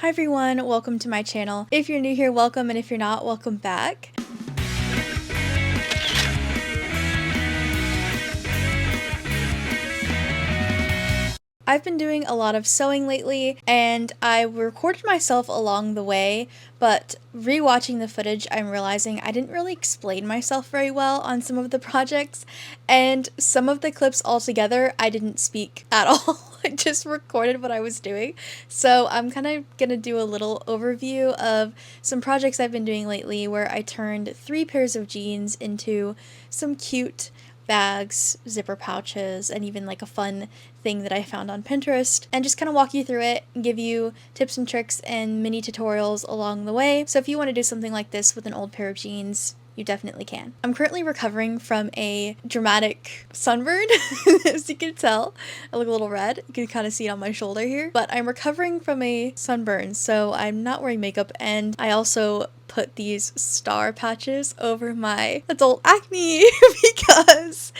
Hi everyone, welcome to my channel. If you're new here, welcome, and if you're not, welcome back. I've been doing a lot of sewing lately, and I recorded myself along the way, but rewatching the footage, I'm realizing I didn't really explain myself very well on some of the projects, and some of the clips altogether, I didn't speak at all. I just recorded what I was doing. So I'm kind of gonna do a little overview of some projects I've been doing lately where I turned 3 pairs of jeans into some cute bags, zipper pouches, and even like a fun thing that I found on Pinterest, and just kind of walk you through it and give you tips and tricks and mini tutorials along the way. So if you want to do something like this with an old pair of jeans, you definitely can. I'm currently recovering from a dramatic sunburn, as you can tell. I look a little red. You can kind of see it on my shoulder here. But I'm recovering from a sunburn, so I'm not wearing makeup, and I also put these star patches over my adult acne because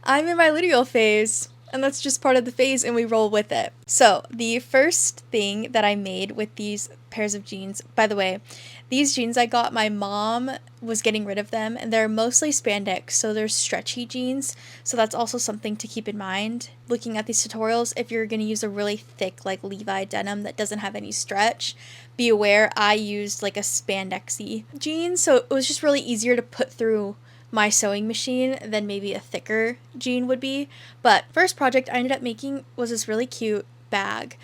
I'm in my luteal phase. And that's just part of the phase, and we roll with it. So the first thing that I made with these pairs of jeans, by the way, these jeans I got, my mom was getting rid of them, and they're mostly spandex, so they're stretchy jeans. So that's also something to keep in mind looking at these tutorials. If you're going to use a really thick like Levi denim that doesn't have any stretch, be aware I used like a spandexy jean, so it was just really easier to put through my sewing machine than maybe a thicker jean would be. But first project I ended up making was this really cute bag.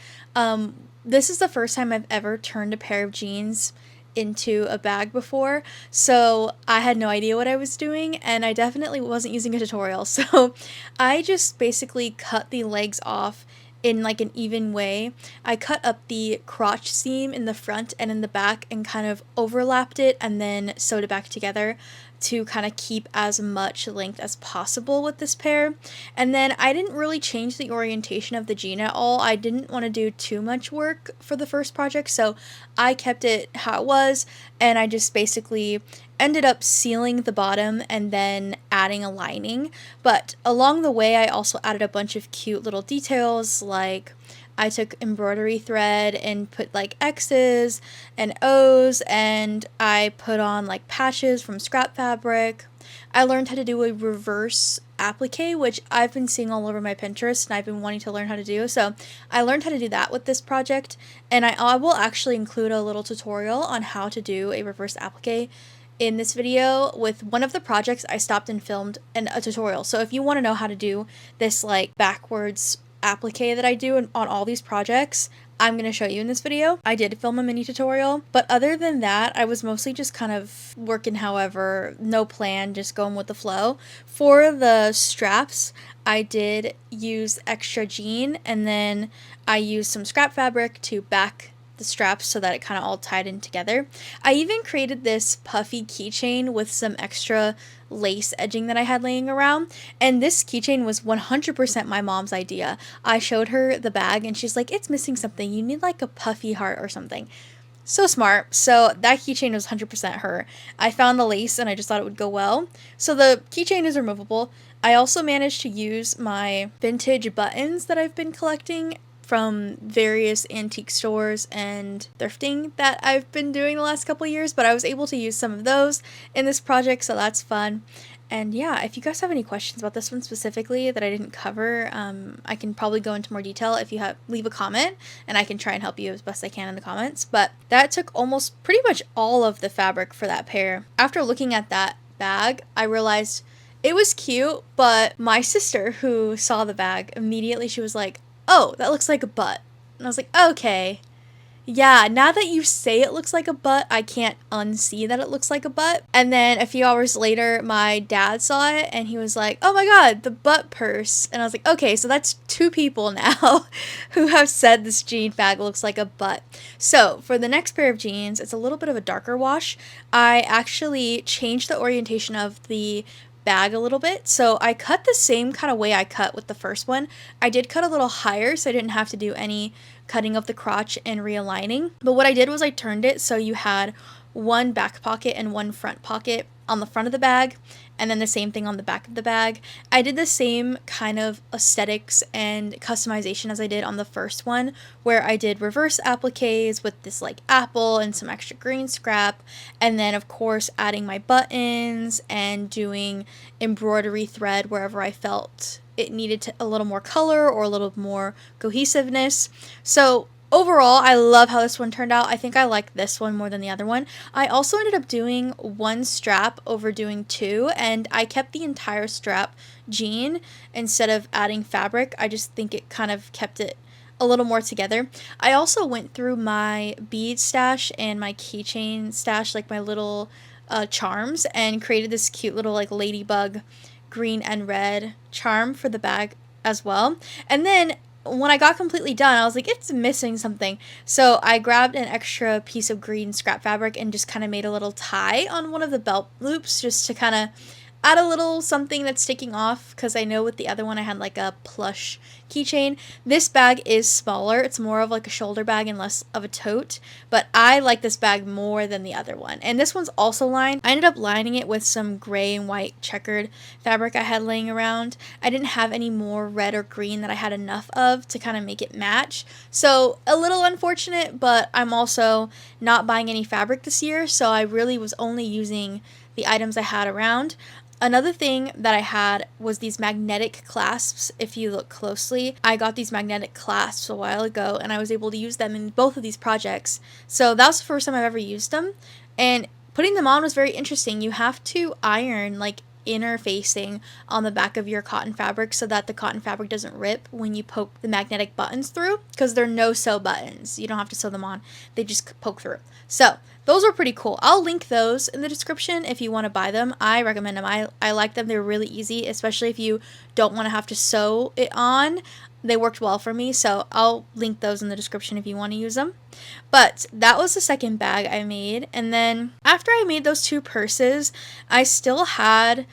This is the first time I've ever turned a pair of jeans into a bag before, so I had no idea what I was doing, and I definitely wasn't using a tutorial. So I just basically cut the legs off in like an even way. I cut up the crotch seam in the front and in the back and kind of overlapped it and then sewed it back together to kind of keep as much length as possible with this pair. And then I didn't really change the orientation of the jean at all. I didn't want to do too much work for the first project, so I kept it how it was, and I just basically ended up sealing the bottom and then adding a lining. But along the way I also added a bunch of cute little details, like I took embroidery thread and put like X's and O's, and I put on like patches from scrap fabric. I learned how to do a reverse applique, which I've been seeing all over my Pinterest and I've been wanting to learn how to do. So I learned how to do that with this project, and I will actually include a little tutorial on how to do a reverse applique in this video. With one of the projects I stopped and filmed a tutorial. So if you want to know how to do this like backwards applique that I do on all these projects, I'm going to show you in this video. I did film a mini tutorial, but other than that, I was mostly just kind of working however, no plan, just going with the flow. For the straps, I did use extra jean, and then I used some scrap fabric to back the straps so that it kind of all tied in together. I even created this puffy keychain with some extra lace edging that I had laying around, and this keychain was 100% my mom's idea. I showed her the bag and she's like, it's missing something, you need like a puffy heart or something. So smart. So that keychain was 100% her. I found the lace and I just thought it would go well. So the keychain is removable. I also managed to use my vintage buttons that I've been collecting from various antique stores and thrifting that I've been doing the last couple of years, but I was able to use some of those in this project, so that's fun. And yeah, if you guys have any questions about this one specifically that I didn't cover, I can probably go into more detail if you leave a comment, and I can try and help you as best I can in the comments. But that took almost pretty much all of the fabric for that pair. After looking at that bag, I realized it was cute, but my sister, who saw the bag, immediately she was like, oh, that looks like a butt. And I was like, okay. Yeah, now that you say it looks like a butt, I can't unsee that it looks like a butt. And then a few hours later, my dad saw it and he was like, oh my god, the butt purse. And I was like, okay, so that's 2 people now who have said this jean bag looks like a butt. So for the next pair of jeans, it's a little bit of a darker wash. I actually changed the orientation of the bag a little bit, so I cut the same kind of way I cut with the first one. I did cut a little higher so I didn't have to do any cutting of the crotch and realigning, but what I did was I turned it so you had one back pocket and one front pocket on the front of the bag, and then the same thing on the back of the bag. I did the same kind of aesthetics and customization as I did on the first one, where I did reverse appliques with this like apple and some extra green scrap, and then of course adding my buttons and doing embroidery thread wherever I felt it needed a little more color or a little more cohesiveness. So overall, I love how this one turned out. I think I like this one more than the other one. I also ended up doing one strap over doing two, and I kept the entire strap jean instead of adding fabric. I just think it kind of kept it a little more together. I also went through my bead stash and my keychain stash, like my little charms, and created this cute little like ladybug green and red charm for the bag as well. And then when I got completely done, I was like, it's missing something. So I grabbed an extra piece of green scrap fabric and just kind of made a little tie on one of the belt loops just to kind of add a little something that's sticking off, because I know with the other one I had like a plush keychain. This bag is smaller. It's more of like a shoulder bag and less of a tote, but I like this bag more than the other one. And this one's also lined. I ended up lining it with some gray and white checkered fabric I had laying around. I didn't have any more red or green that I had enough of to kind of make it match. So a little unfortunate, but I'm also not buying any fabric this year, so I really was only using the items I had around. Another thing that I had was these magnetic clasps. If you look closely, I got these magnetic clasps a while ago, and I was able to use them in both of these projects. So that was the first time I've ever used them, and putting them on was very interesting. You have to iron like inner facing on the back of your cotton fabric so that the cotton fabric doesn't rip when you poke the magnetic buttons through, because they're no sew buttons. You don't have to sew them on, they just poke through. So those were pretty cool. I'll link those in the description if you want to buy them. I recommend them. I like them. They're really easy, especially if you don't want to have to sew it on. They worked well for me, so I'll link those in the description if you want to use them. But that was the second bag I made, and then after I made those two purses, I still had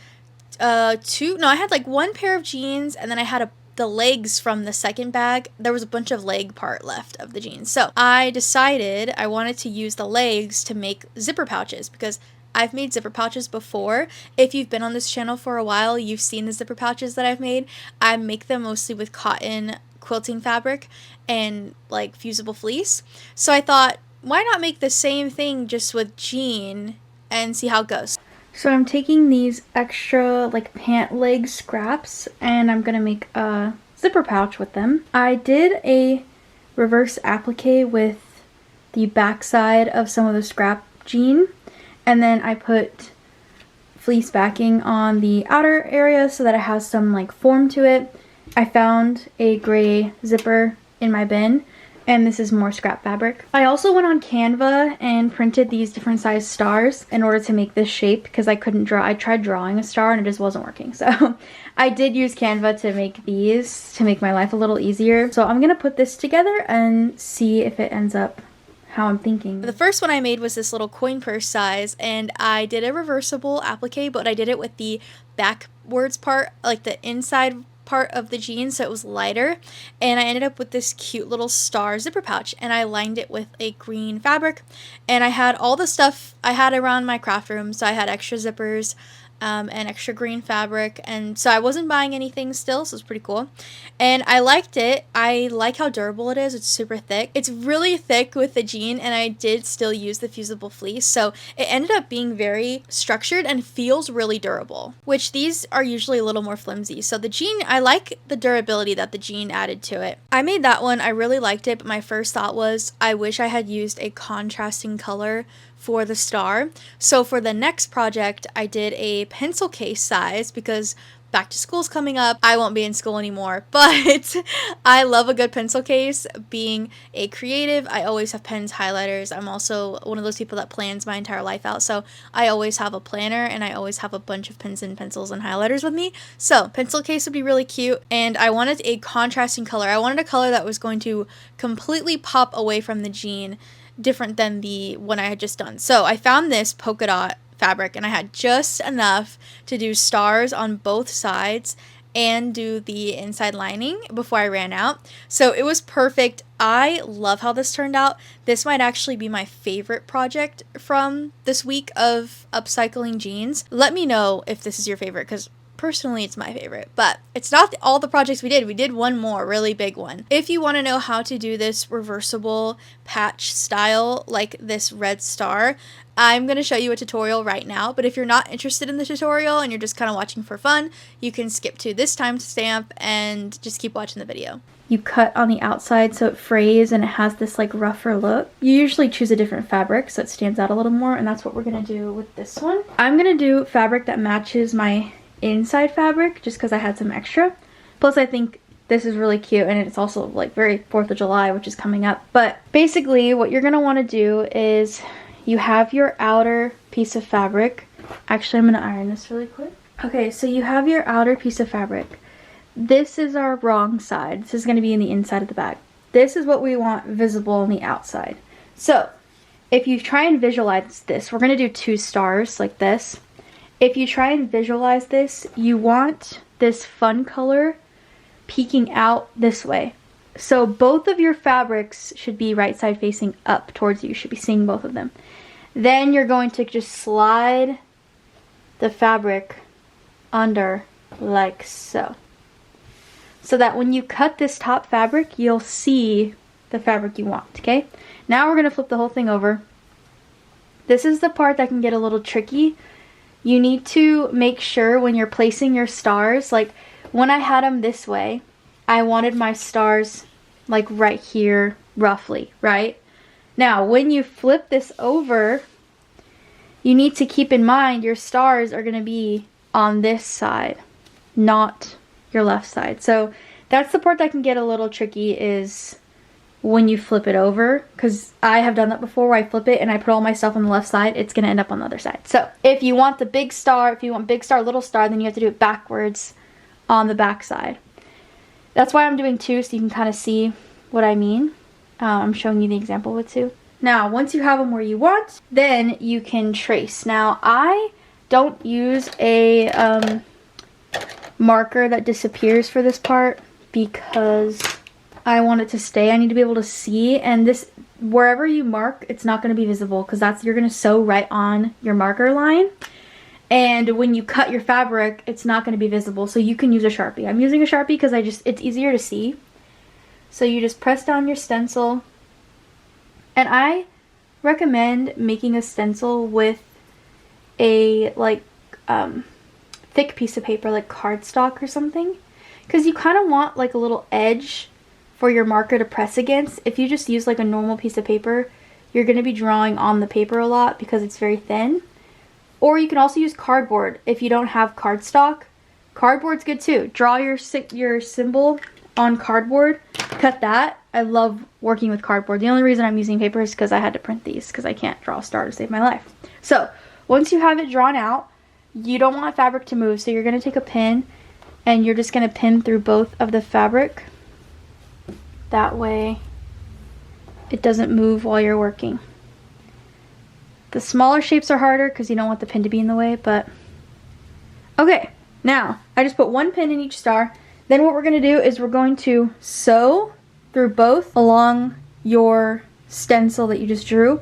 I had like one pair of jeans, and then I had the legs from the second bag. There was a bunch of leg part left of the jeans, so I decided I wanted to use the legs to make zipper pouches, because I've made zipper pouches before. If you've been on this channel for a while, you've seen the zipper pouches that I've made. I make them mostly with cotton quilting fabric and like fusible fleece. So I thought, why not make the same thing just with jean and see how it goes. So I'm taking these extra like pant leg scraps, and I'm gonna make a zipper pouch with them. I did a reverse applique with the backside of some of the scrap jean, and then I put fleece backing on the outer area so that it has some like form to it. I found a gray zipper in my bin, and this is more scrap fabric. I also went on Canva and printed these different size stars in order to make this shape, because I couldn't draw. I tried drawing a star and it just wasn't working. So I did use Canva to make these to make my life a little easier. So I'm gonna put this together and see if it ends up how I'm thinking. The first one I made was this little coin purse size, and I did a reversible applique, but I did it with the backwards part, like the inside part of the jeans, so it was lighter, and I ended up with this cute little star zipper pouch, and I lined it with a green fabric, and I had all the stuff I had around my craft room. So I had extra zippers and extra green fabric, and so I wasn't buying anything still, so it's pretty cool, and I liked it. I like how durable it is. It's super thick. It's really thick with the jean, and I did still use the fusible fleece, so it ended up being very structured and feels really durable, which these are usually a little more flimsy. So the jean, I like the durability that the jean added to it. I made that one. I really liked it, but my first thought was I wish I had used a contrasting color for the star. So for the next project, I did a pencil case size, because back to school's coming up. I won't be in school anymore, but I love a good pencil case. Being a creative, I always have pens, highlighters. I'm also one of those people that plans my entire life out, so I always have a planner, and I always have a bunch of pens and pencils and highlighters with me. So pencil case would be really cute, and I wanted a contrasting color. I wanted a color that was going to completely pop away from the jean, different than the one I had just done. So I found this polka dot fabric, and I had just enough to do stars on both sides, and do the inside lining before I ran out. So it was perfect. I love how this turned out. This might actually be my favorite project from this week of upcycling jeans. Let me know if this is your favorite, because personally it's my favorite, but it's not all the projects we did. We did one more really big one. If you want to know how to do this reversible patch style, like this red star, I'm going to show you a tutorial right now, but if you're not interested in the tutorial and you're just kind of watching for fun, you can skip to this timestamp and just keep watching the video. You cut on the outside so it frays and it has this like rougher look. You usually choose a different fabric so it stands out a little more, and that's what we're going to do with this one. I'm going to do fabric that matches my inside fabric just because I had some extra. Plus I think this is really cute, and it's also like very 4th of July, which is coming up. But basically what you're going to want to do is you have your outer piece of fabric. Actually, I'm going to iron this really quick. Okay, so you have your outer piece of fabric. This is our wrong side. This is going to be in the inside of the bag. This is what we want visible on the outside. So if you try and visualize this, we're going to do 2 stars like this. If you try and visualize this, you want this fun color peeking out this way. So both of your fabrics should be right side facing up towards you. You should be seeing both of them. Then you're going to just slide the fabric under like so. So that when you cut this top fabric, you'll see the fabric you want, okay? Now we're going to flip the whole thing over. This is the part that can get a little tricky. You need to make sure when you're placing your stars, like when I had them this way, I wanted my stars like right here, roughly, right? Now, when you flip this over, you need to keep in mind your stars are going to be on this side, not your left side. So that's the part that can get a little tricky, is when you flip it over, because I have done that before where I flip it and I put all my stuff on the left side, it's going to end up on the other side. So if you want the big star, if you want big star, little star, then you have to do it backwards on the back side. That's why I'm doing 2, so you can kind of see what I mean. I'm showing you the example with 2. Now, once you have them where you want, then you can trace. Now, I don't use a marker that disappears for this part because I want it to stay. I need to be able to see, and this, wherever you mark, it's not going to be visible because that's, you're going to sew right on your marker line. And when you cut your fabric, it's not going to be visible, so you can use a Sharpie. I'm using a Sharpie because it's easier to see. So you just press down your stencil, and I recommend making a stencil with a like thick piece of paper, like cardstock or something, because you kind of want like a little edge for your marker to press against. If you just use like a normal piece of paper, you're going to be drawing on the paper a lot because it's very thin. Or you can also use cardboard if you don't have cardstock. Cardboard's good too. Draw your symbol on cardboard, cut that. I love working with cardboard. The only reason I'm using paper is because I had to print these because I can't draw a star to save my life. So once you have it drawn out, you don't want fabric to move, so you're going to take a pin and you're just going to pin through both of the fabric. That way it doesn't move while you're working. The smaller shapes are harder because you don't want the pin to be in the way, but okay. Now, I just put 1 pin in each star. Then what we're going to do is we're going to sew through both along your stencil that you just drew,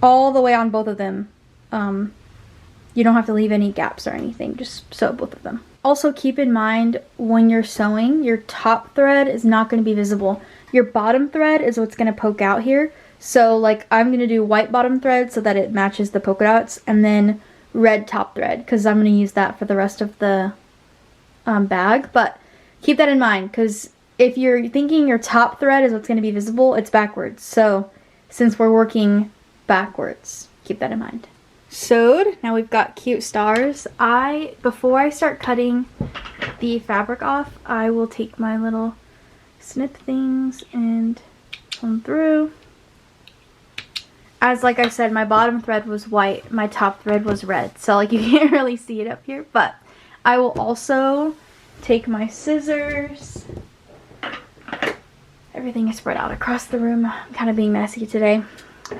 all the way on both of them. You don't have to leave any gaps or anything, just sew both of them. Also keep in mind when you're sewing, your top thread is not going to be visible. Your bottom thread is what's going to poke out here. So like I'm going to do white bottom thread so that it matches the polka dots, and then red top thread because I'm going to use that for the rest of the bag. But keep that in mind, because if you're thinking your top thread is what's going to be visible, it's backwards. So since we're working backwards, keep that in mind. Sewed. Now we've got cute stars. Before I start cutting the fabric off, I will take my little snip things and come through. As like I said, my bottom thread was white, my top thread was red, so like you can't really see it up here, but I will also take my scissors. Everything is spread out across the room. I'm kind of being messy today.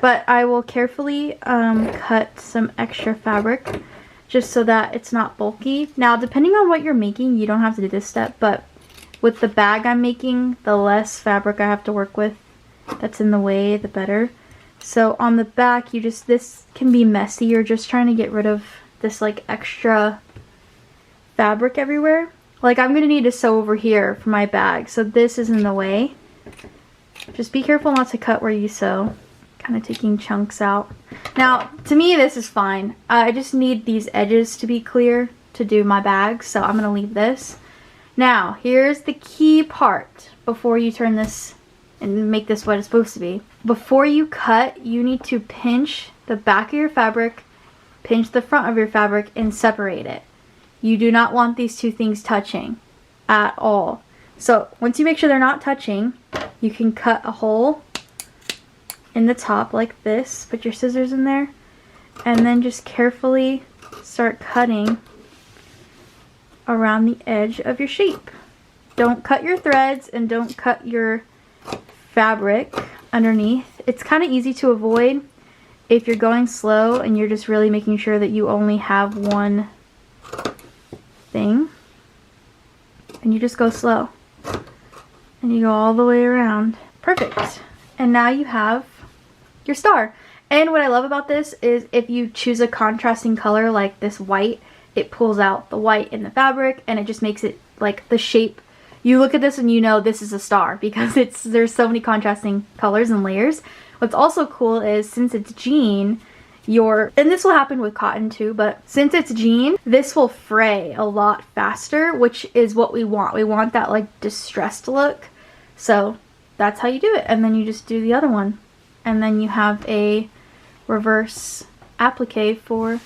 But I will carefully cut some extra fabric. just so that it's not bulky. Now, depending on what you're making, you don't have to do this step, but with the bag I'm making, the less fabric I have to work with that's in the way, the better. So on the back, this can be messy. You're just trying to get rid of this like extra fabric everywhere. Like I'm gonna need to sew over here for my bag, so this is in the way. Just be careful not to cut where you sew. Kind of taking chunks out. Now, to me, this is fine. I just need these edges to be clear to do my bag, so I'm gonna leave this. Now, here's the key part before you turn this and make this what it's supposed to be. Before you cut, you need to pinch the back of your fabric, pinch the front of your fabric, and separate it. You do not want these two things touching at all. So once you make sure they're not touching, you can cut a hole in the top like this, put your scissors in there, and then just carefully start cutting around the edge of your shape. Don't cut your threads and don't cut your fabric underneath. It's kind of easy to avoid if you're going slow and you're just really making sure that you only have one thing, and you just go slow and you go all the way around. Perfect. And now you have your star. And what I love about this is if you choose a contrasting color like this white, it pulls out the white in the fabric and it just makes it like the shape. You look at this and you know this is a star because there's so many contrasting colors and layers. What's also cool is since it's jean, and this will happen with cotton too, but since it's jean, this will fray a lot faster, which is what we want. We want that like distressed look. So that's how you do it. And then you just do the other one. And then you have a reverse applique for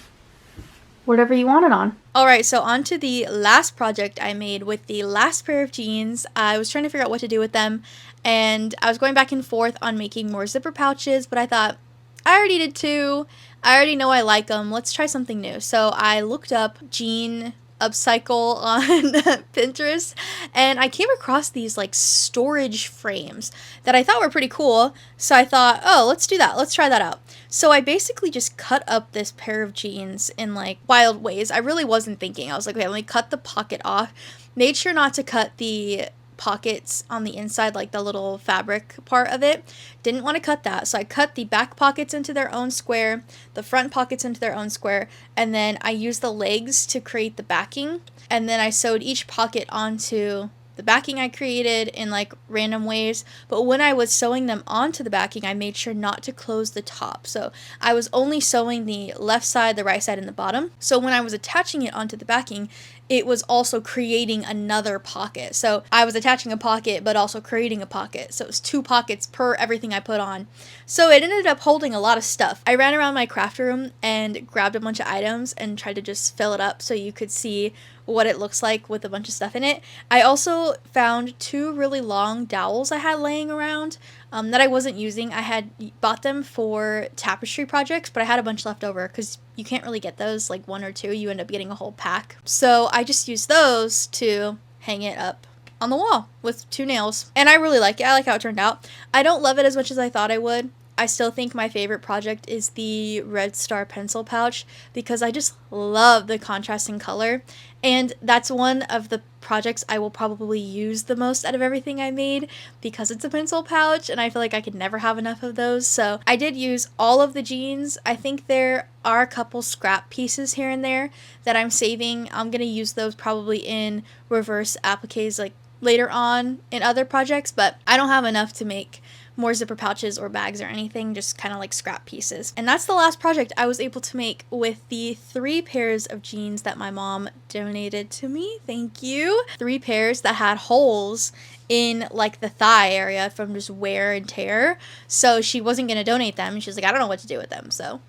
whatever you want it on. Alright, so on to the last project I made with the last pair of jeans. I was trying to figure out what to do with them, and I was going back and forth on making more zipper pouches, but I thought, I already did two. I already know I like them. Let's try something new. So I looked up jean upcycle on Pinterest, and I came across these like storage frames that I thought were pretty cool. So I thought, oh, let's do that. Let's try that out. So I basically just cut up this pair of jeans in like wild ways. I really wasn't thinking. I was like, okay, let me cut the pocket off. Made sure not to cut the pockets on the inside, like the little fabric part of it. Didn't want to cut that, so I cut the back pockets into their own square, the front pockets into their own square, and then I used the legs to create the backing, and then I sewed each pocket onto the backing I created in like random ways. But when I was sewing them onto the backing, I made sure not to close the top, so I was only sewing the left side, the right side, and the bottom. So when I was attaching it onto the backing, it was also creating another pocket. So I was attaching a pocket but also creating a pocket. So it was 2 pockets per everything I put on. So it ended up holding a lot of stuff. I ran around my craft room and grabbed a bunch of items and tried to just fill it up so you could see what it looks like with a bunch of stuff in it. I also found 2 really long dowels I had laying around that I wasn't using. I had bought them for tapestry projects, but I had a bunch left over because you can't really get those like 1 or 2. You end up getting a whole pack. So I just used those to hang it up on the wall with 2 nails. And I really like it. I like how it turned out. I don't love it as much as I thought I would. I still think my favorite project is the Red Star pencil pouch because I just love the contrasting color, and that's one of the projects I will probably use the most out of everything I made because it's a pencil pouch and I feel like I could never have enough of those. So I did use all of the jeans. I think there are a couple scrap pieces here and there that I'm saving. I'm going to use those probably in reverse appliques like later on in other projects, but I don't have enough to make more zipper pouches or bags or anything, just kind of like scrap pieces. And that's the last project I was able to make with the 3 pairs of jeans that my mom donated to me. Thank you. 3 pairs that had holes in like the thigh area from just wear and tear. So she wasn't going to donate them. She was like, I don't know what to do with them. So,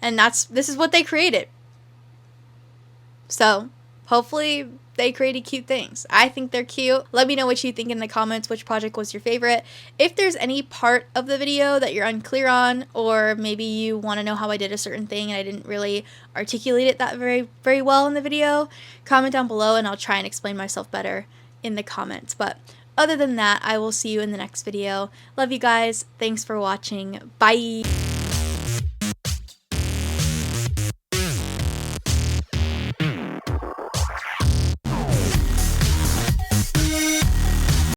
and this is what they created. So hopefully they created cute things. I think they're cute. Let me know what you think in the comments, which project was your favorite. If there's any part of the video that you're unclear on, or maybe you want to know how I did a certain thing and I didn't really articulate it that very well in the video, comment down below and I'll try and explain myself better in the comments. But other than that, I will see you in the next video. Love you guys. Thanks for watching. Bye.